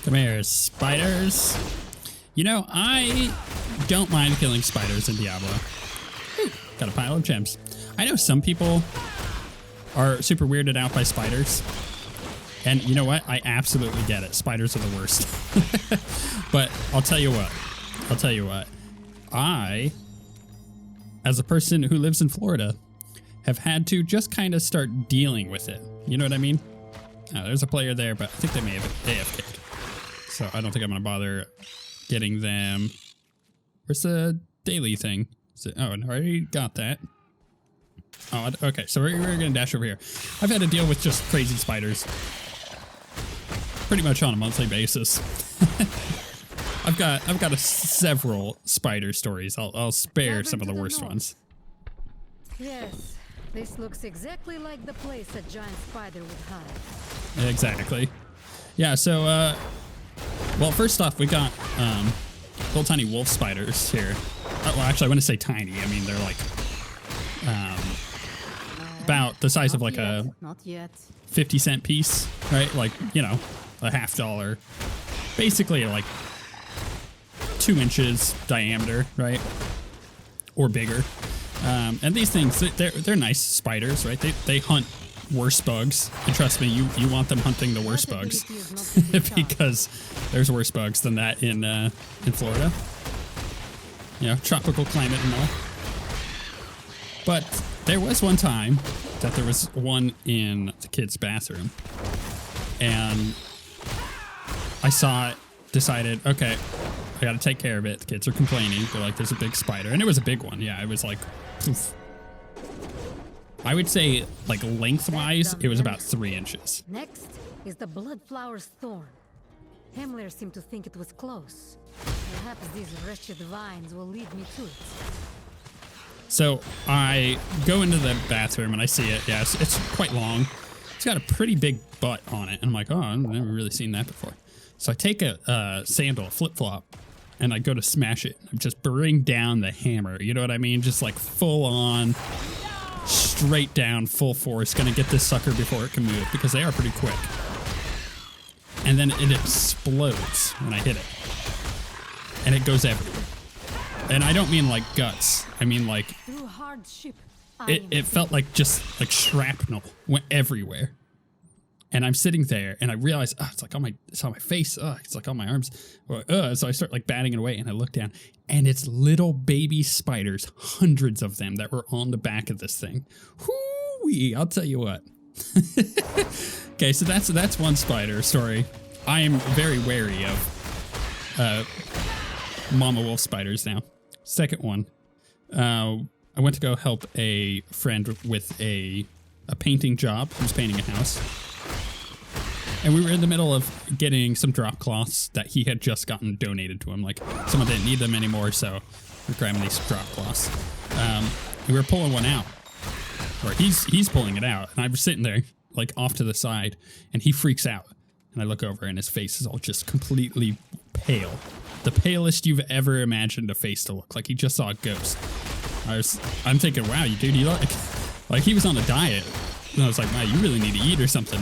Come here, spiders. You know, I don't mind killing spiders in Diablo. Ooh, got a pile of gems. I know some people are super weirded out by spiders. And you know what? I absolutely get it. Spiders are the worst. But I'll tell you what. I, as a person who lives in Florida, have had to just kind of start dealing with it. You know what I mean? There's a player there, but I think they may have AFK'd. So I don't think I'm going to bother getting them. Where's the daily thing? Oh, I already got that. Oh, okay. So we're going to dash over here. I've had to deal with just crazy spiders pretty much on a monthly basis. I've got several spider stories. I'll spare some of the worst ones. Yes, this looks exactly like the place a giant spider would hide. Exactly. Yeah. So, well, first off, we got little tiny wolf spiders here. Well, actually, I want to say tiny. I mean, they're like about the size of like a 50-cent piece, right? Like, you know, a $50. Basically, like 2 inches diameter, right? Or bigger. And these things, they're nice spiders, right? They hunt worse bugs. And trust me, you want them hunting the worst bugs because there's worse bugs than that in Florida. You know, tropical climate and all. But there was one time that there was one in the kids' bathroom, and I saw it, decided, okay, I gotta take care of it. The kids are complaining. They're like, there's a big spider. And it was a big one. Yeah, it was like, poof. I would say, like, lengthwise, it was about 3 inches. Next is the bloodflower's thorn. Himmler seemed to think it was close. Perhaps these wretched vines will lead me to it. So I go into the bathroom and I see it. Yeah, it's quite long. It's got a pretty big butt on it. And I'm like, oh, I've never really seen that before. So I take a sandal, a flip-flop, and I go to smash it. I just bring down the hammer. You know what I mean? Just like full on, straight down, full force. Gonna get this sucker before it can move because they are pretty quick. And then it explodes when I hit it. And it goes everywhere. And I don't mean like guts. I mean like, it felt like just like shrapnel went everywhere. And I'm sitting there and I realize, oh, it's like on my face. Oh, it's like on my arms. So I start like batting it away and I look down and it's little baby spiders, hundreds of them that were on the back of this thing. Whoo-wee, I'll tell you what. Okay, so that's one spider story. I am very wary of mama wolf spiders now. Second one, I went to go help a friend with a painting job. He was painting a house. And we were in the middle of getting some drop cloths that he had just gotten donated to him. Like, someone didn't need them anymore, so we're grabbing these drop cloths. And we were pulling one out. Or he's pulling it out, and I was sitting there, like, off to the side, and he freaks out. And I look over, and his face is all just completely pale. The palest you've ever imagined a face to look like. He just saw a ghost. I'm thinking, wow, dude, you look like he was on a diet. And I was like, wow, you really need to eat or something.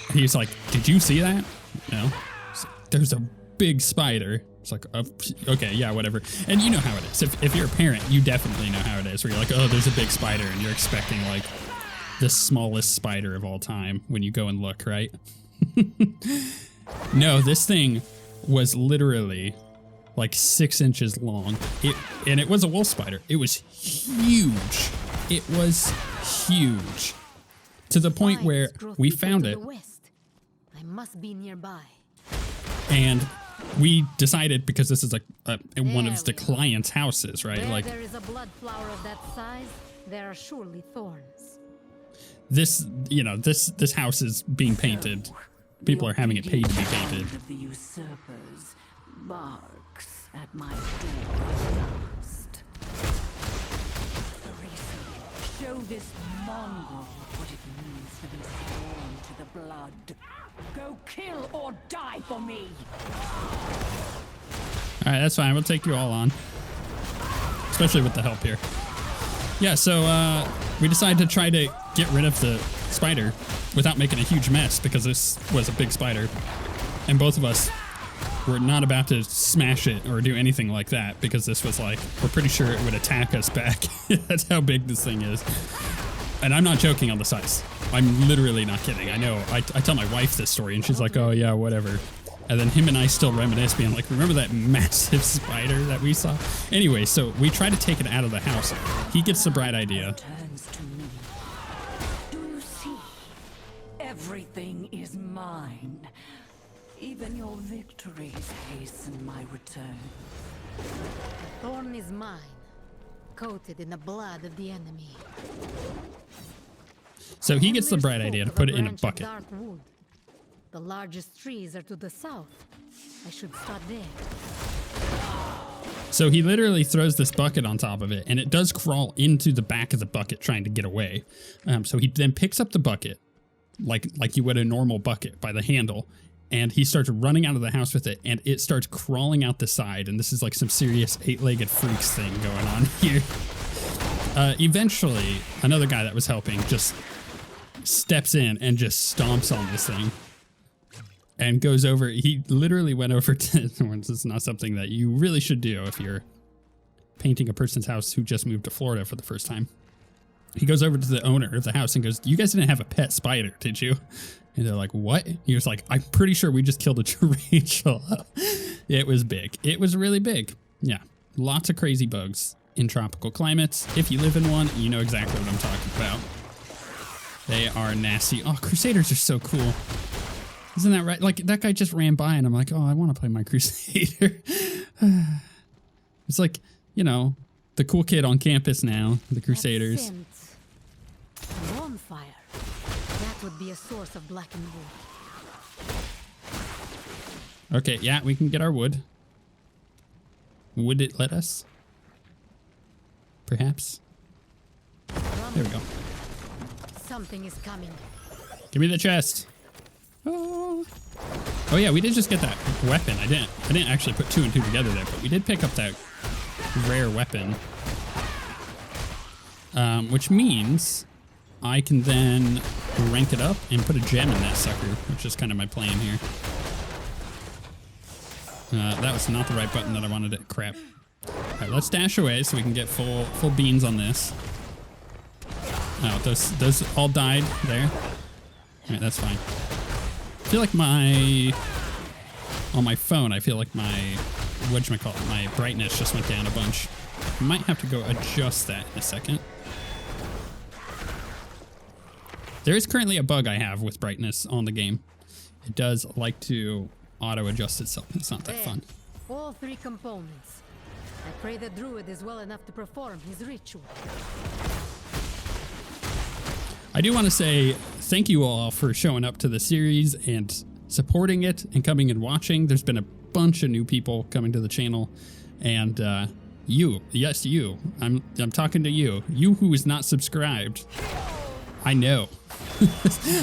And he was like, did you see that? No. Like, there's a big spider. It's like, okay, yeah, whatever. And you know how it is. If you're a parent, you definitely know how it is. Where you're like, oh, there's a big spider. And you're expecting like the smallest spider of all time when you go and look, right? No, this thing was literally like 6 inches long. And it was a wolf spider. It was huge. It was huge. To the point where we found it. I must be nearby. And we decided, because this is like one of the client's houses, right? Like there is a blood flower of that size, there are surely thorns. This, you know, this house is being painted. People are having it paid to be painted. The usurpers barks at my door last. Show this mongrel what it means to be sworn to the blood. Go kill or die for me. All right, that's fine. We'll take you all on, especially with the help here. Yeah, so we decided to try to get rid of the spider without making a huge mess because this was a big spider. And both of us were not about to smash it or do anything like that because this was like, we're pretty sure it would attack us back. That's how big this thing is. And I'm not joking on the size. I'm literally not kidding. I know. I tell my wife this story and she's like, oh yeah, whatever. And then him and I still reminisce being like, remember that massive spider that we saw? Anyway, so we try to take it out of the house. He gets the bright idea. Turns to me. Do you see? Everything is mine. Even your victories hasten my return. The thorn is mine, coated in the blood of the enemy. So he gets the bright idea to put it in a branch of bucket. dark wood. The largest trees are to the south. I should start there. So he literally throws this bucket on top of it, and it does crawl into the back of the bucket trying to get away. So he then picks up the bucket, like you would a normal bucket, by the handle, and he starts running out of the house with it, and it starts crawling out the side, and this is like some serious eight-legged freaks thing going on here. Eventually, another guy that was helping just steps in and just stomps on this thing. And goes over, he literally went over to, this is not something that you really should do if you're painting a person's house who just moved to Florida for the first time. He goes over to the owner of the house and goes, you guys didn't have a pet spider, did you? And they're like, what? He was like, I'm pretty sure we just killed a tarantula. It was big. It was really big. Yeah, lots of crazy bugs in tropical climates. If you live in one, you know exactly what I'm talking about. They are nasty. Oh, Crusaders are so cool. Isn't that right? Like, that guy just ran by and I'm like, oh, I want to play my Crusader. It's like, you know, the cool kid on campus now, the Crusaders. Bonfire. That would be a source of blackened wood. Okay, yeah, we can get our wood. Would it let us? Perhaps. There we go. Something is coming. Give me the chest. Oh yeah, we did just get that weapon. I didn't actually put 2 and 2 together there, but we did pick up that rare weapon. Which means I can then rank it up and put a gem in that sucker, which is kind of my plan here. That was not the right button that I wanted to crap. Alright, let's dash away so we can get full beans on this. Oh, those all died there. Alright, that's fine. I feel like on my phone, I feel like whatchamacallit, my brightness just went down a bunch. I might have to go adjust that in a second. There is currently a bug I have with brightness on the game. It does like to auto-adjust itself. It's not that fun. All 3 components. I pray the druid is well enough to perform his ritual. I do want to say thank you all for showing up to the series and supporting it and coming and watching. There's been a bunch of new people coming to the channel, and you, yes, you. I'm talking to you. You who is not subscribed. I know.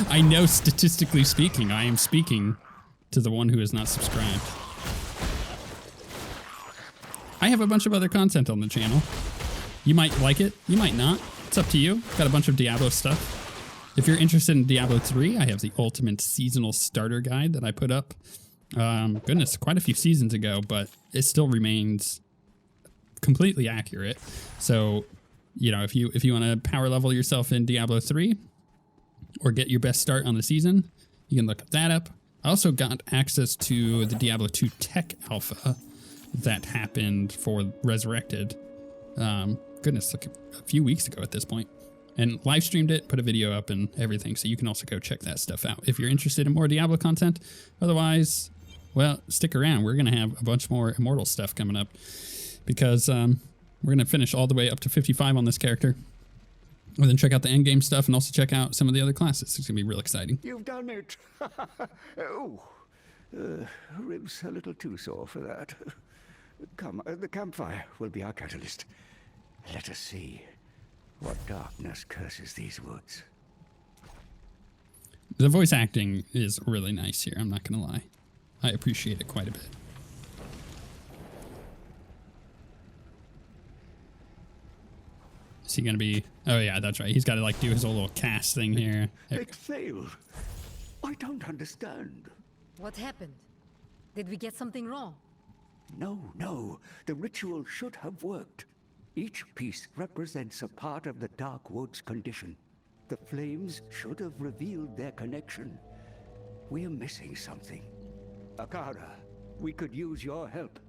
I know, statistically speaking, I am speaking to the one who is not subscribed. I have a bunch of other content on the channel. You might like it, you might not. It's up to you. Got a bunch of Diablo stuff. If you're interested in Diablo 3, I have the ultimate seasonal starter guide that I put up. Goodness, quite a few seasons ago, but it still remains completely accurate. So, you know, if you want to power level yourself in Diablo 3 or get your best start on the season, you can look that up. I also got access to the Diablo 2 tech alpha that happened for Resurrected. Goodness, like a few weeks ago at this point. And live streamed it, put a video up and everything, so you can also go check that stuff out if you're interested in more Diablo content. Otherwise, well, stick around. We're going to have a bunch more Immortal stuff coming up because we're going to finish all the way up to 55 on this character. And then check out the endgame stuff and also check out some of the other classes. It's going to be real exciting. You've done it. Ribs a little too sore for that. Come, the campfire will be our catalyst. Let us see what darkness curses these woods. The voice acting is really nice here, I'm not going to lie. I appreciate it quite a bit. Is he gonna be? Oh yeah, that's right. He's got to like do his whole little cast thing here. It failed. I don't understand. What happened? Did we get something wrong? No. The ritual should have worked. Each piece represents a part of the Dark Woods condition. The flames should have revealed their connection. We're missing something. Akara, we could use your help.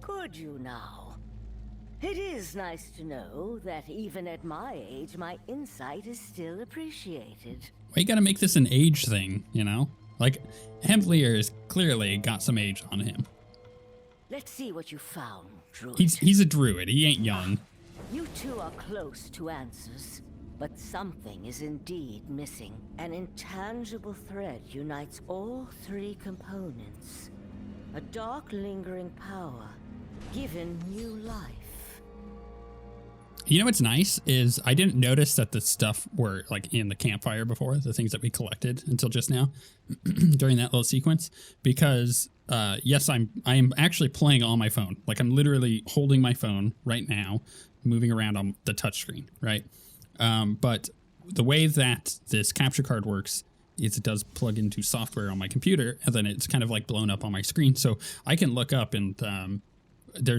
Could you now? It is nice to know that even at my age, my insight is still appreciated. Well, you got to make this an age thing, you know? Like, Hemleer has clearly got some age on him. Let's see what you found, druid. He's a druid. He ain't young. You two are close to answers, but something is indeed missing. An intangible thread unites all three components. A dark, lingering power, given new life. You know what's nice is I didn't notice that the stuff were like in the campfire before, the things that we collected until just now during that little sequence, because yes, I am actually playing on my phone. Like I'm literally holding my phone right now, moving around on the touchscreen, right? But the way that this capture card works is it does plug into software on my computer, and then it's kind of like blown up on my screen. So I can look up and there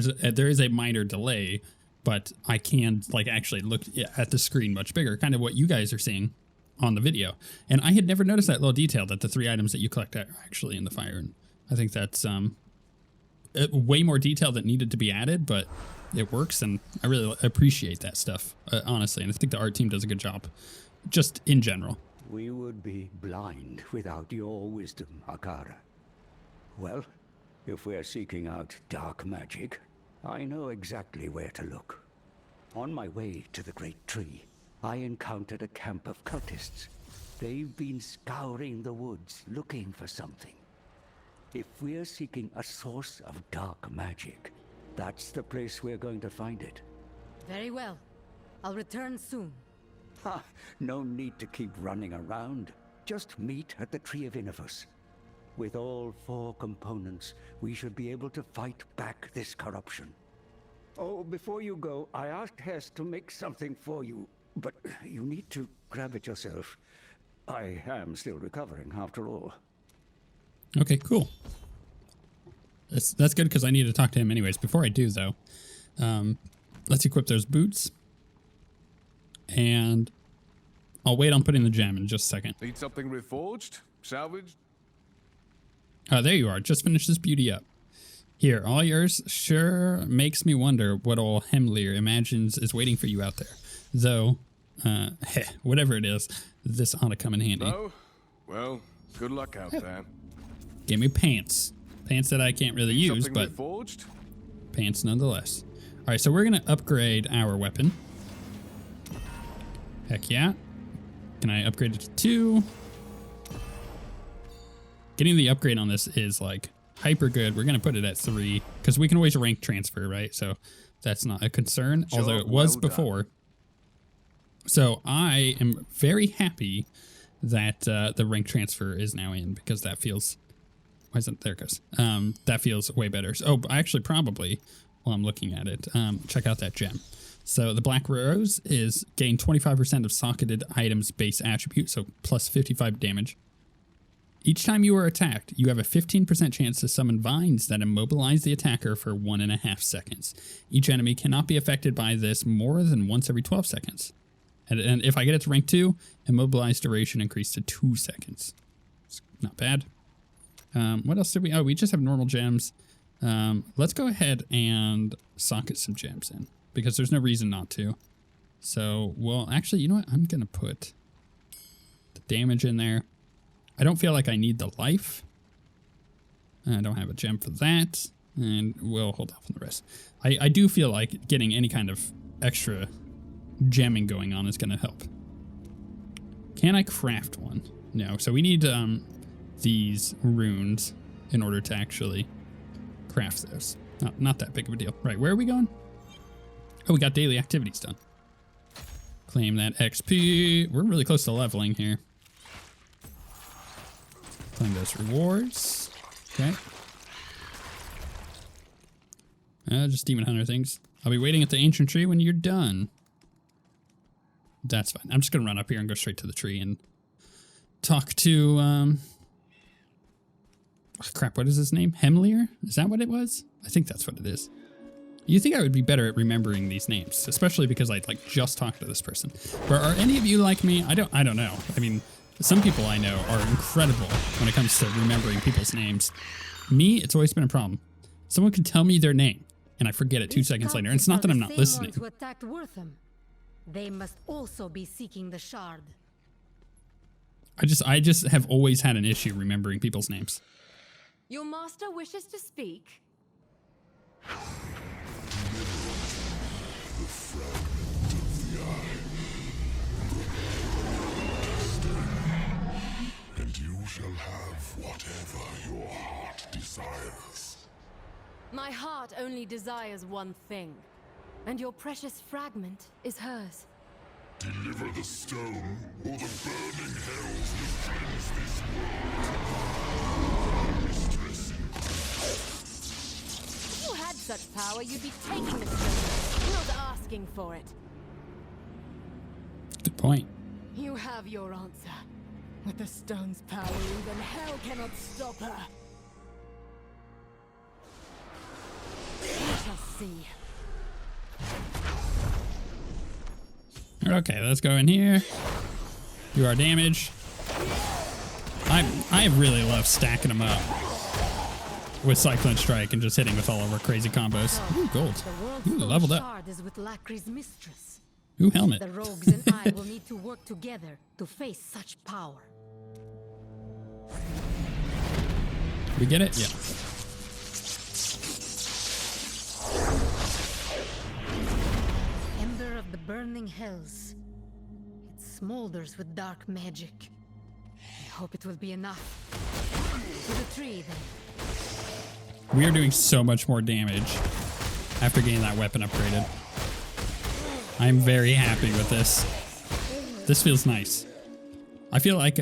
is a minor delay, but I can like actually look at the screen much bigger, kind of what you guys are seeing on the video. And I had never noticed that little detail that the 3 items that you collect are actually in the fire. And I think that's way more detail that needed to be added, but it works. And I really appreciate that stuff, honestly. And I think the art team does a good job just in general. We would be blind without your wisdom, Akara. Well, if we're seeking out dark magic, I know exactly where to look. On my way to the Great Tree, I encountered a camp of cultists. They've been scouring the woods looking for something. If we're seeking a source of dark magic, that's the place we're going to find it. Very well. I'll return soon. Ha! No need to keep running around. Just meet at the Tree of Innovus. With all 4 components, we should be able to fight back this corruption. Oh, before you go, I asked Hess to make something for you, but you need to grab it yourself. I am still recovering, after all. Okay, cool. That's good because I need to talk to him anyways. Before I do, though, let's equip those boots. And I'll wait on putting the gem in just a second. Need something reforged? Salvaged? Oh, there you are. Just finished this beauty up. Here, all yours. Sure makes me wonder what old Hemleer imagines is waiting for you out there. Though, whatever it is, this ought to come in handy. No? Well, good luck out there. Give me pants. Pants that I can't really use, Something but reforged? pants nonetheless. All right, so we're going to upgrade our weapon. Heck yeah. Can I upgrade it to 2? Getting the upgrade on this is like hyper good. We're going to put it at 3 because we can always rank transfer, right? So that's not a concern, although it was before. So I am very happy that the rank transfer is now in because that feels... Why isn't there it goes? That feels way better. So, I actually probably, while I'm looking at it, check out that gem. So the Black Rose is gain 25% of socketed items base attribute, so plus 55 damage. Each time you are attacked, you have a 15% chance to summon vines that immobilize the attacker for 1.5 seconds. Each enemy cannot be affected by this more than once every 12 seconds. And if I get it to rank 2, immobilized duration increased to 2 seconds. It's not bad. What else did we... Oh, we just have normal gems. Let's go ahead and socket some gems in, because there's no reason not to. So, well, actually, you know what? I'm going to put the damage in there. I don't feel like I need the life. I don't have a gem for that. And we'll hold off on the rest. I do feel like getting any kind of extra gemming going on is going to help. Can I craft one? No. So we need these runes in order to actually craft those. Not that big of a deal. Right, where are we going? Oh, we got daily activities done. Claim that XP. We're really close to leveling here. Claim those rewards. Okay. Just demon hunter things. I'll be waiting at the ancient tree when you're done. That's fine. I'm just going to run up here and go straight to the tree and talk to, oh, crap, what is his name? Hemlir? Is that what it was? I think that's what it is. You think I would be better at remembering these names, especially because I like just talked to this person. But are any of you like me? I don't know. I mean, some people I know are incredible when it comes to remembering people's names. Me, it's always been a problem. Someone can tell me their name and I forget it 2 seconds later. And it's not that I'm not listening. Who attacked Wortham. They must also be seeking the shard. I just have always had an issue remembering people's names. Your master wishes to speak. And you shall have whatever your heart desires. My heart only desires one thing, and your precious fragment is hers. Deliver the stone, or the burning hells will cleanse this world. Mistress in If you had such power, you'd be taking the stone, not asking for it. Good point. You have your answer. With the stone's power, even hell cannot stop her. We shall see. Okay, let's go in here. Do our damage. I really love stacking them up with Cyclone Strike and just hitting with all of our crazy combos. Ooh, gold. Ooh, leveled up. Shard is with Lacri's mistress. Ooh, helmet. The rogues and I will need to work together to face such power. We get it? Yeah. Ember of the burning hells. It smolders with dark magic. I hope it will be enough. To the tree, then. We are doing so much more damage after getting that weapon upgraded. I'm very happy with this. This feels nice. I feel like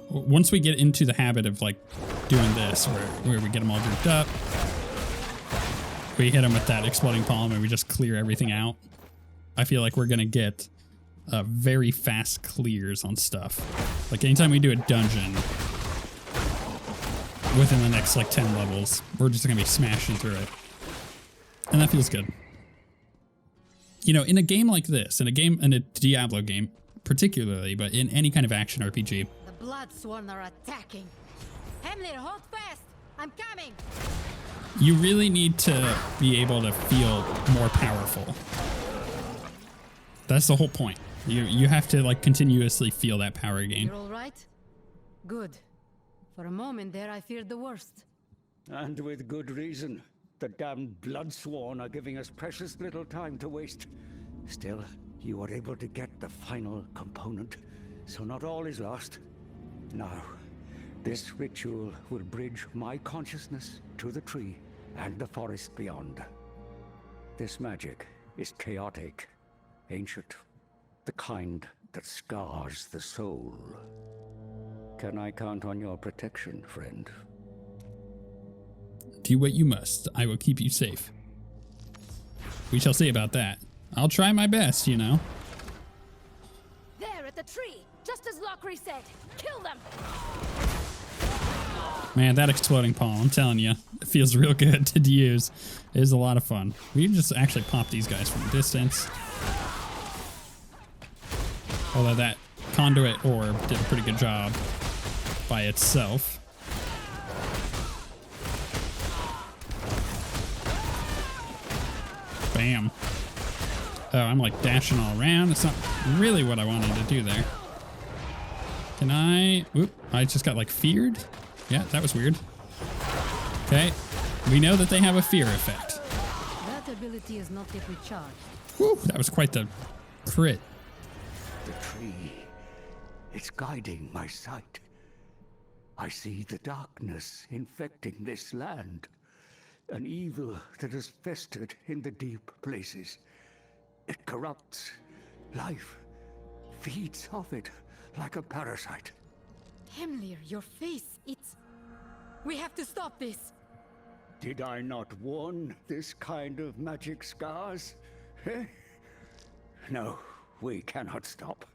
once we get into the habit of like doing this, where we get them all grouped up, we hit them with that exploding palm and we just clear everything out. I feel like we're gonna get very fast clears on stuff. Like anytime we do a dungeon within the next like 10 levels, we're just gonna be smashing through it. And that feels good. You know, in a game like this, in a Diablo game particularly, but in any kind of action RPG, The Bloodsworn are attacking. Hemlir, hold fast! I'm coming! you really need to be able to feel more powerful. That's the whole point. You have to like continuously feel that power gain. You're all right? Good. For a moment there, I feared the worst. And with good reason. The damned Bloodsworn are giving us precious little time to waste. Still, you were able to get the final component, so not all is lost. Now, this ritual will bridge my consciousness to the tree and the forest beyond. This magic is chaotic, ancient, the kind that scars the soul. Can I count on your protection, friend? Do what you must. I will keep you safe. We shall see about that. I'll try my best, you know. There at the tree, just as Lockery said. Kill them! Man, that exploding palm, I'm telling you, it feels real good to use. It is a lot of fun. We can just actually pop these guys from a distance. Although that conduit orb did a pretty good job by itself. Bam. Oh, I'm like dashing all around. It's not really what I wanted to do there. Can I... Oop, I just got like feared. Yeah, that was weird. Okay. We know that they have a fear effect. That ability is not yet recharged. Woo, that was quite the crit. The tree. It's guiding my sight. I see the darkness infecting this land. An evil that has festered in the deep places. It corrupts life, feeds off it like a parasite. Hemlir, your face, it's... We have to stop this! Did I not warn this kind of magic scars? Eh? No, we cannot stop.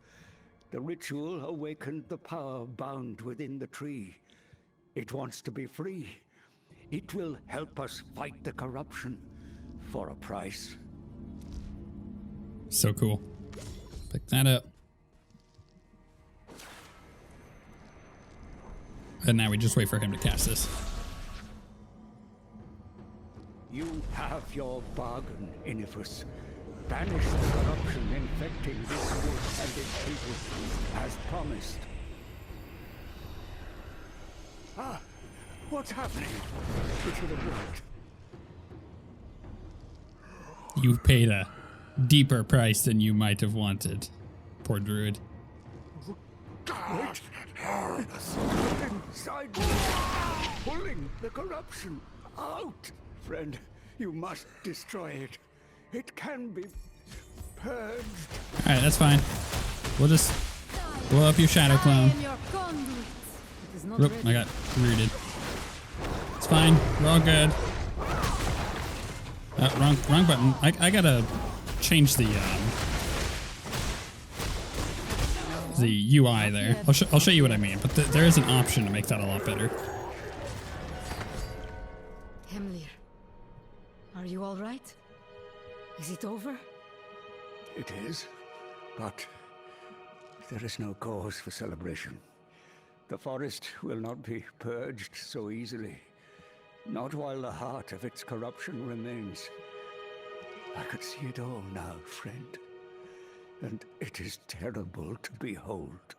The ritual awakened the power bound within the tree. It wants to be free. It will help us fight the corruption for a price. So cool. Pick that up. And now we just wait for him to cast this. You have your bargain, Inifus. Banish the corruption infecting this wood and its people, as promised. Ah, what's happening? It should have worked. You paid a deeper price than you might have wanted. Poor druid. Wait! Inside me, pulling the corruption out. Friend, you must destroy it. It can be purged. Alright, that's fine. We'll just blow up your shadow clone. I am your conduit. It is not Oop, ready. I got rooted. It's fine. We're all good. Wrong button. I gotta change the UI there. I'll show you what I mean, but there is an option to make that a lot better. Hemlir, are you all right? Is it over? It is, but there is no cause for celebration. The forest will not be purged so easily. Not while the heart of its corruption remains. I could see it all now, friend. And it is terrible to behold.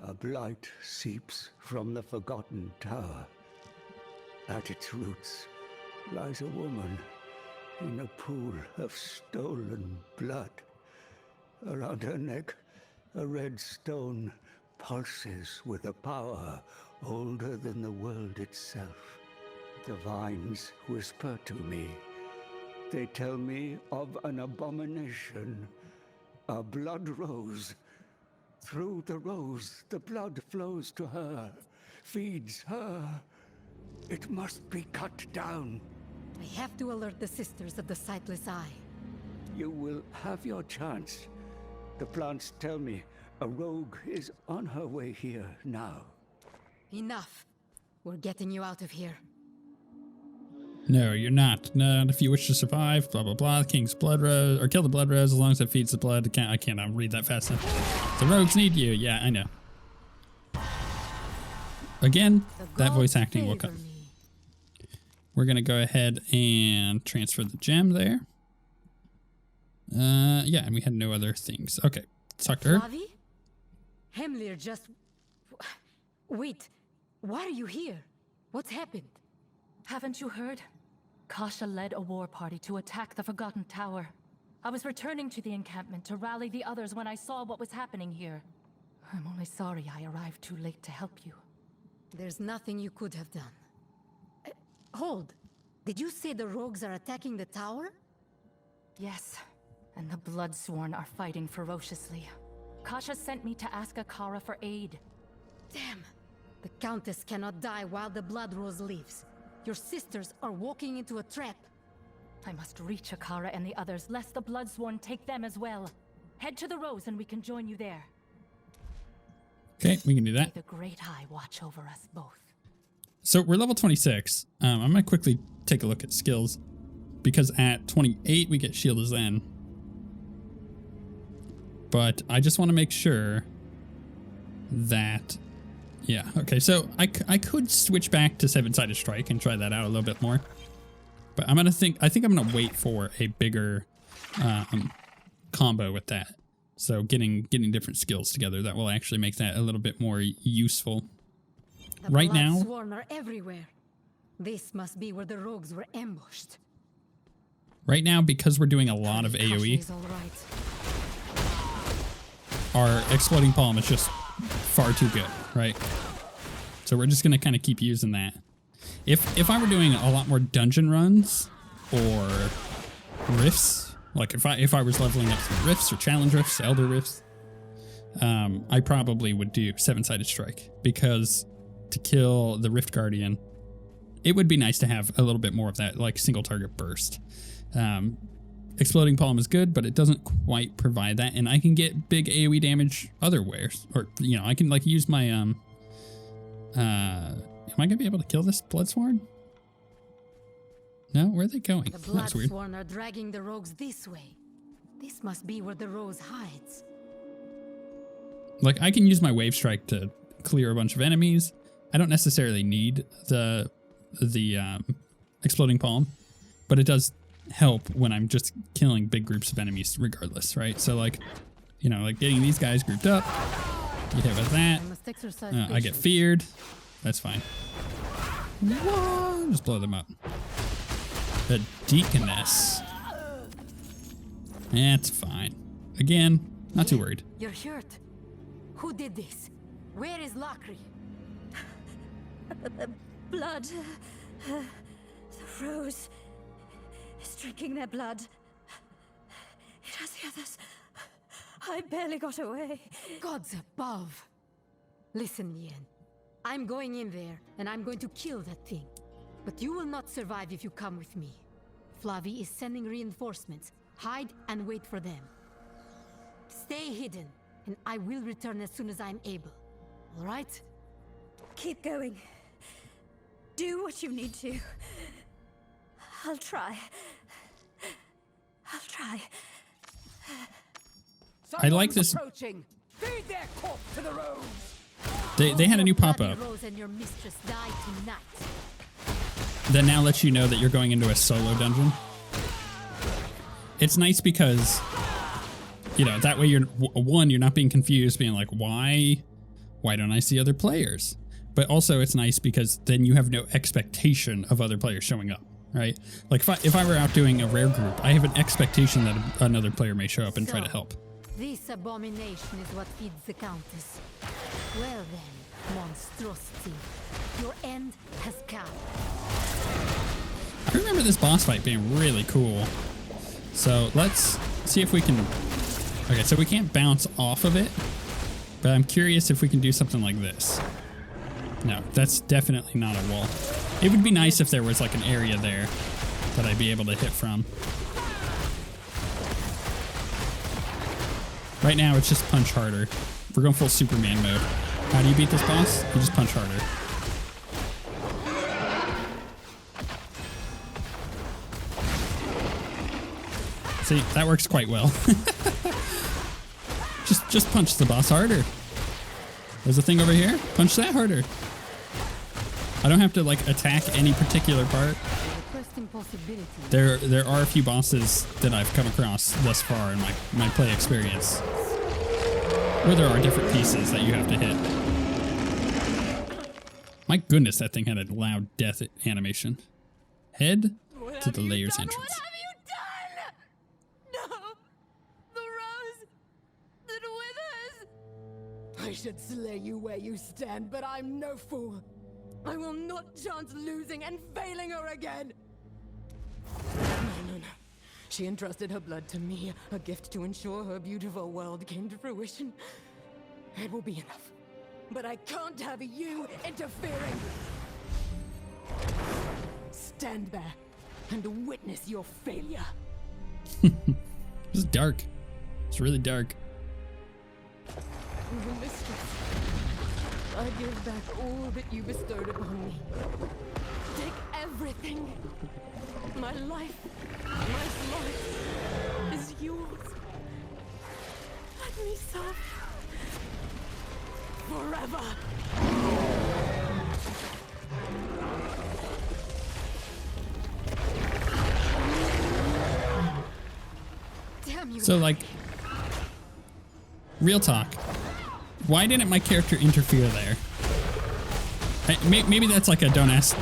A blight seeps from the forgotten tower. At its roots lies a woman in a pool of stolen blood. Around her neck, a red stone pulses with a power older than the world itself. The vines whisper to me. They tell me of an abomination. A blood rose. Through the rose, the blood flows to her, feeds her. It must be cut down. I have to alert the Sisters of the Sightless Eye. You will have your chance. The plants tell me a rogue is on her way here now. Enough. We're getting you out of here. No, you're not. Not if you wish to survive. Blah blah blah. The king's blood rose, or kill the blood rose as long as it feeds the blood. I can't read that fast enough. The rogues need you. Yeah, I know. Again, that voice acting will come. We're gonna go ahead and transfer the gem there. Yeah, and we had no other things. Okay, let's talk to her. Flavi? Hemlir just... Wait, why are you here? What's happened? Haven't you heard? Kasha led a war party to attack the Forgotten Tower. I was returning to the encampment to rally the others when I saw what was happening here. I'm only sorry I arrived too late to help you. There's nothing you could have done. Hold. Did you say the rogues are attacking the tower? Yes, and the Bloodsworn are fighting ferociously. Kasha sent me to ask Akara for aid. Damn. The Countess cannot die while the Blood Rose lives. Your sisters are walking into a trap. I must reach Akara and the others, lest the Bloodsworn take them as well. Head to the Rose and we can join you there. Okay, we can do that. May the Great Eye watch over us both. So we're level 26. I'm gonna quickly take a look at skills because at 28 we get Shield of Zen. But I just want to make sure that, yeah, okay. So I could switch back to 7-sided strike and try that out a little bit more. But I think I'm gonna wait for a bigger combo with that. So getting different skills together that will actually make that a little bit more useful. The Right now, Bloodsworn are everywhere. This must be where the rogues were ambushed. right now, because we're doing a lot of AoE, Kasha is all right. our exploding palm is just far too good, right? So we're just gonna kind of keep using that. If I were doing a lot more dungeon runs or rifts, like if I was leveling up some rifts or challenge rifts, elder rifts, I probably would do 7-sided strike because to kill the Rift Guardian, it would be nice to have a little bit more of that like single target burst. Exploding Palm is good, but it doesn't quite provide that. And I can get big AoE damage otherwhere. Or, you know, I can like use my, am I gonna be able to kill this Bloodsworn? No, where are they going? The That's weird. Bloodsworn are dragging the rogues this way. This must be where the rose hides. Like, I can use my Wave Strike to clear a bunch of enemies. I don't necessarily need the Exploding Palm, but it does help when I'm just killing big groups of enemies regardless, right? So, like, you know, like getting these guys grouped up, get hit with that. I must exercise I get patience. feared. That's fine. Whoa, just blow them up. The Deaconess. That's fine. Again, not too worried. You're hurt. Who did this? Where is Lakri? Blood. The rose is drinking their blood. It has the others. I barely got away. Gods above. Listen, Lien. I'm going in there, and I'm going to kill that thing. But you will not survive if you come with me. Flavi is sending reinforcements. Hide and wait for them. Stay hidden, and I will return as soon as I'm able. All right? Keep going. Do what you need to. I'll try. I'll try. I like this. Approaching. Feed their corpse to the rose. They had a new pop-up Rose and your mistress die tonight. that now lets you know that you're going into a solo dungeon. It's nice because, you know, that way you're not being confused, being like, why don't I see other players? But also it's nice because then you have no expectation of other players showing up, right? Like if I were out doing a rare group, I have an expectation that another player may show up and try to help. This abomination is what feeds the Countess. Well then, monstrosity, your end has come. I remember this boss fight being really cool. So let's see if we can... Okay, so we can't bounce off of it, but I'm curious if we can do something like this. No, that's definitely not a wall. It would be nice if there was like an area there that I'd be able to hit from. Right now, it's just punch harder. We're going full Superman mode. How do you beat this boss? You just punch harder. See, that works quite well. just punch the boss harder. There's a thing over here. Punch that harder. I don't have to like attack any particular part. There are a few bosses that I've come across thus far in my play experience where there are different pieces that you have to hit. My goodness, that thing had a loud death animation. Head to the layers entrance. What have you done? No! The rose that withers! I should slay you where you stand, but I'm no fool. I will not chance losing and failing her again. No. She entrusted her blood to me, a gift to ensure her beautiful world came to fruition. It will be enough. But I can't have you interfering. Stand there and witness your failure. This is dark. It's really dark. The mistress, I give back all that you bestowed upon me. Take everything. My life, my life is yours. Let me serve forever. Damn you. So like, real talk. Why didn't my character interfere there? Maybe that's like a don't ask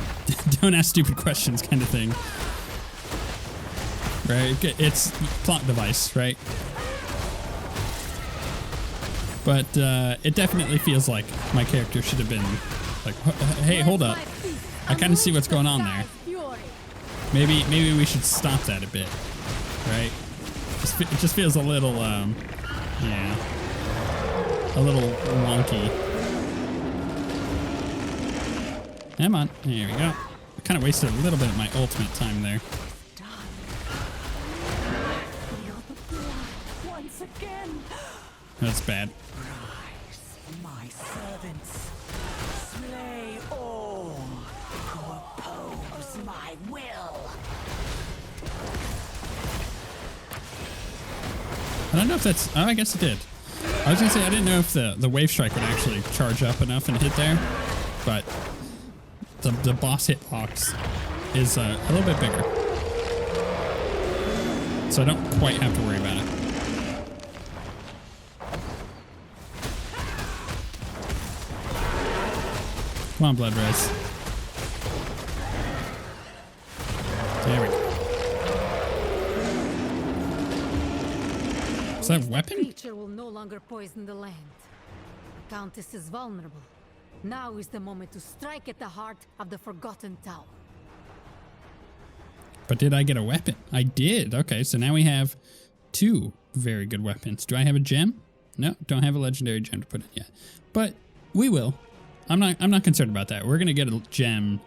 stupid questions kind of thing. Right? It's plot device, right? But it definitely feels like my character should have been like, hey, hold up. I kind of see what's going on there. Maybe we should stop that a bit, right? It just feels a little, yeah, a little wonky. Come on, there we go. I kind of wasted a little bit of my ultimate time there. That's bad. Rise, my servants. Slay all who oppose my will. I don't know if that's... Oh, I guess it did. I was going to say, I didn't know if the wave strike would actually charge up enough and hit there, but the boss hitbox is a little bit bigger. So I don't quite have to worry about it. Come on, Blood Rise. There we go. Is that a weapon? The creature will no longer poison the land. The Countess is vulnerable. Now is the moment to strike at the heart of the Forgotten Tower. But did I get a weapon? I did. Okay, so now we have 2 very good weapons. Do I have a gem? No, don't have a legendary gem to put in yet. But we will. I'm not concerned about that. We're gonna get a gem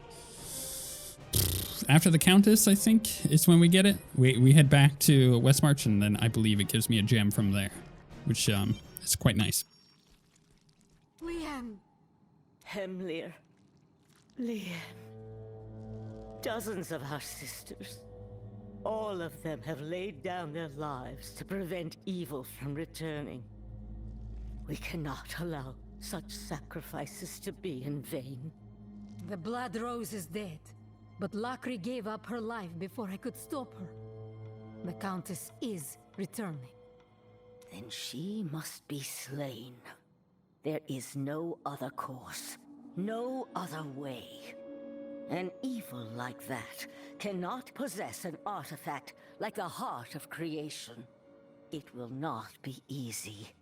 after the Countess, I think, is when we get it. We head back to Westmarch, and then I believe it gives me a gem from there, which is quite nice. Leanne! Hemlir. Leanne. Dozens of our sisters. All of them have laid down their lives to prevent evil from returning. We cannot allow such sacrifices to be in vain. The Blood Rose is dead, but Lakri gave up her life before I could stop her. The Countess is returning. Then she must be slain. There is no other course, no other way. An evil like that cannot possess an artifact like the heart of creation. It will not be easy.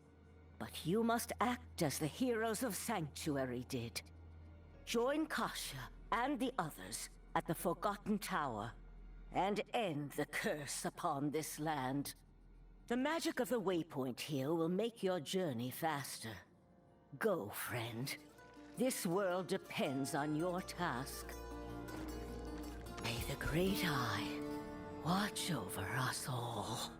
But you must act as the heroes of Sanctuary did. Join Kasha and the others at the Forgotten Tower and end the curse upon this land. The magic of the waypoint here will make your journey faster. Go, friend. This world depends on your task. May the Great Eye watch over us all.